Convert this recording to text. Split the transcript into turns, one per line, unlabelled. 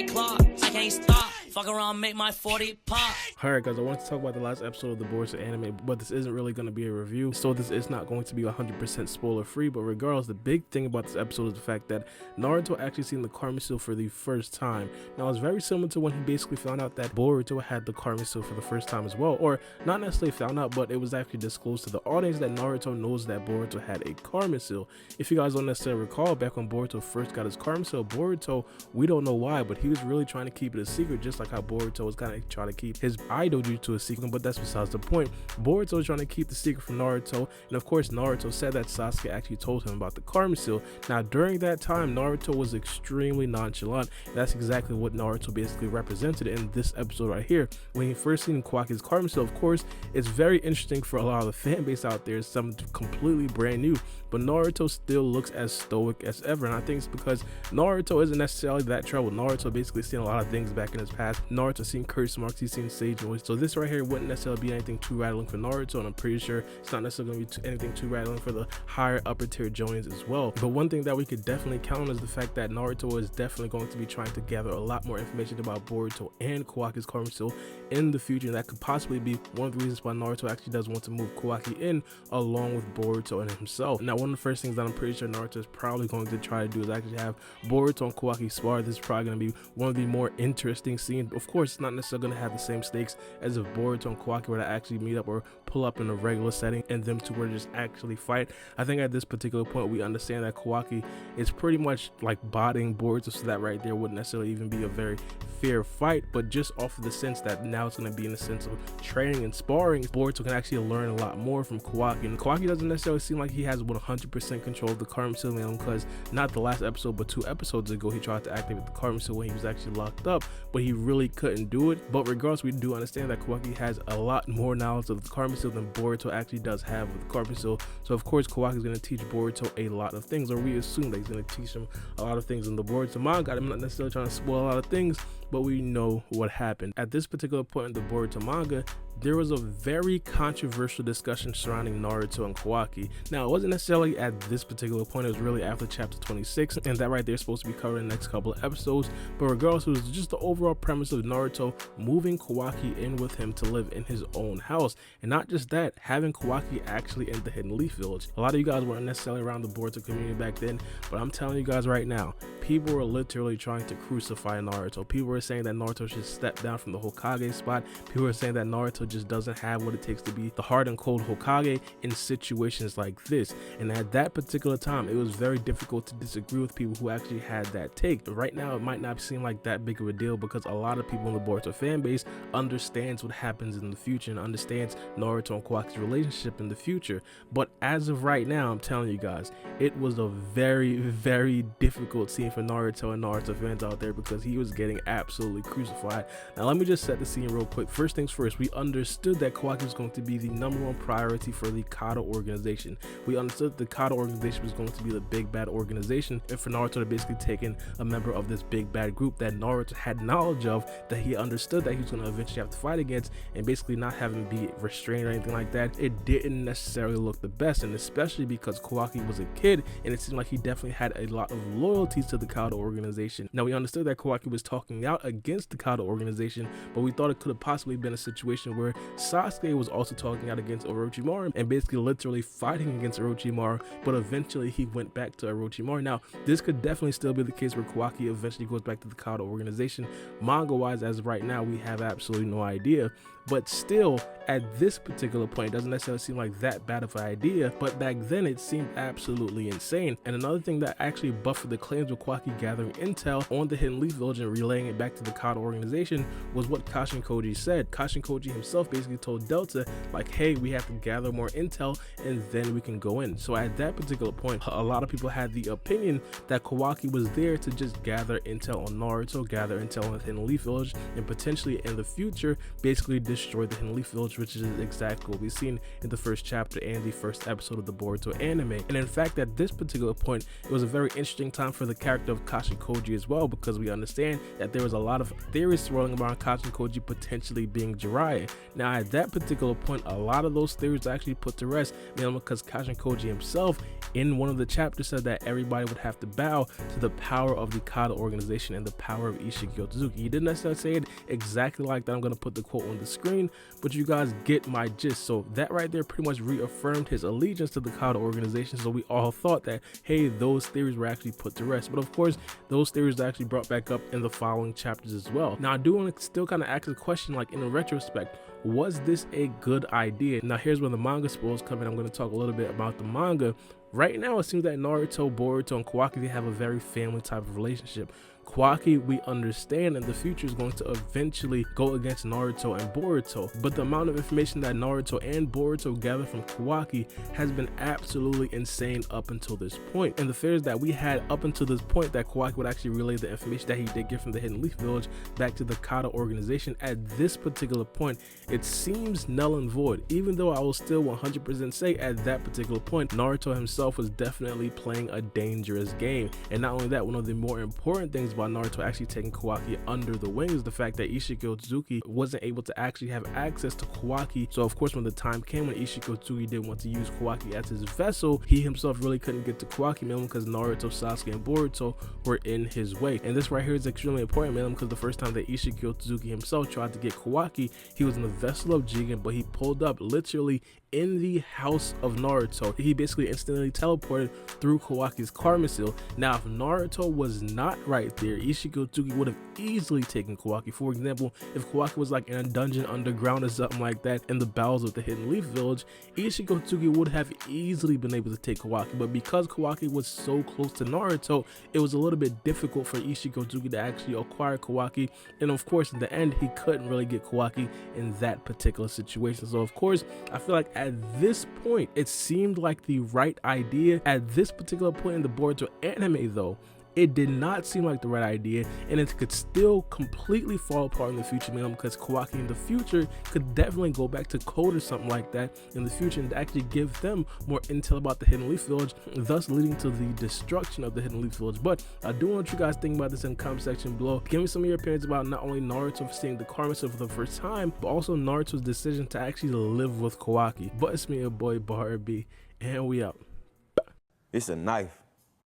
like clock. I can't stop. Fuck around, make my 40 pop.
Alright guys, I want to talk about the last episode of the Boruto anime, but this isn't really going to be a review, so this is not going to be 100% spoiler free. But regardless, the big thing about this episode is the fact that Naruto actually seen the Karma Seal for the first time. Now it's very similar to when he basically found out that Boruto had the Karma Seal for the first time as well, or not necessarily found out, but it was actually disclosed to the audience that Naruto knows that Boruto had a Karma Seal. If you guys don't necessarily recall, back when Boruto first got his Karma Seal, Boruto, we don't know why, but he was really trying to keep it a secret, just like how Boruto was kind of trying to keep his Idoji to a secret, but that's besides the point. Boruto was trying to keep the secret from Naruto, and of course Naruto said that Sasuke actually told him about the Karma Seal. Now during that time, Naruto was extremely nonchalant, and that's exactly what Naruto basically represented in this episode right here. When he first seen Kawaki's Karma Seal, of course, it's very interesting for a lot of the fan base out there. It's something completely brand new, but Naruto still looks as stoic as ever, and I think it's because Naruto isn't necessarily that troubled. Naruto basically seen a lot of things back in his past. Naruto seen curse marks, he's seen sage voice, so this right here wouldn't necessarily be anything too rattling for Naruto, and I'm pretty sure it's not necessarily going to be anything too rattling for the higher upper tier Joneans as well. But one thing that we could definitely count on is the fact that Naruto is definitely going to be trying to gather a lot more information about Boruto and Kawaki's Karma Seal in the future, and that could possibly be one of the reasons why Naruto actually does want to move Kawaki in along with Boruto and himself. Now one of the first things that I'm pretty sure Naruto is probably going to try to do is actually have Boruto and Kawaki spar. This is probably going to be one of the more interesting scenes. Of course, it's not necessarily going to have the same stakes as if Boruto and Kawaki were to actually meet up or pull up in a regular setting and them two were to just actually fight. I think at this particular point we understand that Kawaki is pretty much like botting Boruto, so that right there wouldn't necessarily even be a very fair fight, but just off of the sense that now it's going to be in the sense of training and sparring, Boruto can actually learn a lot more from Kawaki, and Kawaki doesn't necessarily seem like he has 100% control of the Karma Seal, because not the last episode but 2 episodes ago he tried to activate the Karma Seal when he was actually locked up, but he really couldn't do it. But regardless, we do understand that Kawaki has a lot more knowledge of the Karma Seal than Boruto actually does have with the Karma Seal, so of course Kawaki is going to teach Boruto a lot of things, or we assume that he's going to teach him a lot of things in the Boruto manga. I'm not necessarily trying to spoil a lot of things, but we know what happened. At this particular point in the Boruto manga, there was a very controversial discussion surrounding Naruto and Kawaki. Now, it wasn't necessarily at this particular point, it was really after chapter 26, and that right there is supposed to be covered in the next couple of episodes. But regardless, it was just the overall premise of Naruto moving Kawaki in with him to live in his own house. And not just that, having Kawaki actually in the Hidden Leaf Village. A lot of you guys weren't necessarily around the Boruto community back then, but I'm telling you guys right now, people were literally trying to crucify Naruto. People were saying that Naruto should step down from the Hokage spot. People were saying that Naruto just doesn't have what it takes to be the hard and cold Hokage in situations like this. And at that particular time, it was very difficult to disagree with people who actually had that take. Right now, it might not seem like that big of a deal because a lot of people in the Boruto fan base understands what happens in the future and understands Naruto and Kawaki's relationship in the future. But as of right now, I'm telling you guys, it was a very, very difficult scene for Naruto and Naruto fans out there because he was getting absolutely crucified. Now let me just set the scene real quick. First things first, we understood that Kawaki was going to be the #1 priority for the Kata organization. We understood the Kata organization was going to be the big bad organization, and for Naruto to basically take in a member of this big bad group that Naruto had knowledge of, that he understood that he was going to eventually have to fight against, and basically not have him be restrained or anything like that, it didn't necessarily look the best. And especially because Kawaki was a kid and it seemed like he definitely had a lot of loyalties to the Kata organization. Now we understood that Kawaki was talking out against the Kata organization, but we thought it could have possibly been a situation where Sasuke was also talking out against Orochimaru and basically literally fighting against Orochimaru, but eventually he went back to Orochimaru. Now this could definitely still be the case where Kawaki eventually goes back to the Kata organization. Manga wise, as of right now, we have absolutely no idea, but still at this particular point it doesn't necessarily seem like that bad of an idea, but back then it seemed absolutely insane. And another thing that actually buffered the claims of Kawaki gathering intel on the Hidden Leaf Village and relaying it back to the Kata organization was what Kashin Koji said. Kashin Koji himself basically told Delta, like, hey, we have to gather more intel and then we can go in. So at that particular point, a lot of people had the opinion that Kawaki was there to just gather intel on Naruto, gather intel on the Hidden Leaf Village, and potentially in the future basically destroy the Hidden Leaf Village, which is exactly what we've seen in the first chapter and the first episode of the Boruto anime. And in fact, at this particular point, it was a very interesting time for the character of Kashikoji as well, because we understand that there was a lot of theories swirling around Kashikoji potentially being Jiraiya. Now at that particular point, a lot of those theories are actually put to rest, because Kashikoji himself in one of the chapters said that everybody would have to bow to the power of the Kata organization and the power of Ishiki Otozuki. He didn't necessarily say it exactly like that. I'm going to put the quote on the screen, but you guys get my gist. So that right there pretty much reaffirmed his allegiance to the Kata organization. So we all thought that, hey, those theories were actually put to rest. But of course, those theories are actually brought back up in the following chapters as well. Now I do want to still kind of ask a question, like in a retrospect, was this a good idea? Now here's where the manga spoilers come in. I'm going to talk a little bit about the manga. Right now it seems that Naruto, Boruto, and Kawaki, they have a very family type of relationship. Kawaki, we understand in the future, is going to eventually go against Naruto and Boruto, but the amount of information that Naruto and Boruto gather from Kawaki has been absolutely insane up until this point. And the fears that we had up until this point that Kawaki would actually relay the information that he did get from the Hidden Leaf Village back to the Kata organization, at this particular point it seems null and void, even though I will still 100% say at that particular point Naruto himself was definitely playing a dangerous game. And not only that, one of the more important things about Naruto actually taking Kawaki under the wing is the fact that Ishiki Otozuki wasn't able to actually have access to Kawaki. So of course, when the time came when Ishiki Otozuki didn't want to use Kawaki as his vessel, he himself really couldn't get to Kawaki, mainly because Naruto, Sasuke, and Boruto were in his way. And this right here is extremely important, mainly because the first time that Ishiki Otozuki himself tried to get Kawaki, he was in the vessel of Jigen, but he pulled up literally in the house of Naruto. He basically instantly teleported through Kawaki's karma seal. Now if Naruto was not right there, Ishiki Otozuki would have easily taken Kawaki. For example, if Kawaki was like in a dungeon underground or something like that in the bowels of the Hidden Leaf Village, Ishiki Otozuki would have easily been able to take Kawaki. But because Kawaki was so close to Naruto, it was a little bit difficult for Ishiki Otozuki to actually acquire Kawaki. And of course, in the end, he couldn't really get Kawaki in that particular situation. So of course, I feel like at this point, it seemed like the right idea. At this particular point in the Boruto anime though, it did not seem like the right idea, and it could still completely fall apart in the future, because Kawaki in the future could definitely go back to code or something like that in the future and actually give them more intel about the Hidden Leaf Village, thus leading to the destruction of the Hidden Leaf Village. But I do want you guys to think about this in the comment section below. Give me some of your opinions about not only Naruto seeing the karma seal for the first time, but also Naruto's decision to actually live with Kawaki. But it's me, your boy Baara B, and we out.
It's a knife.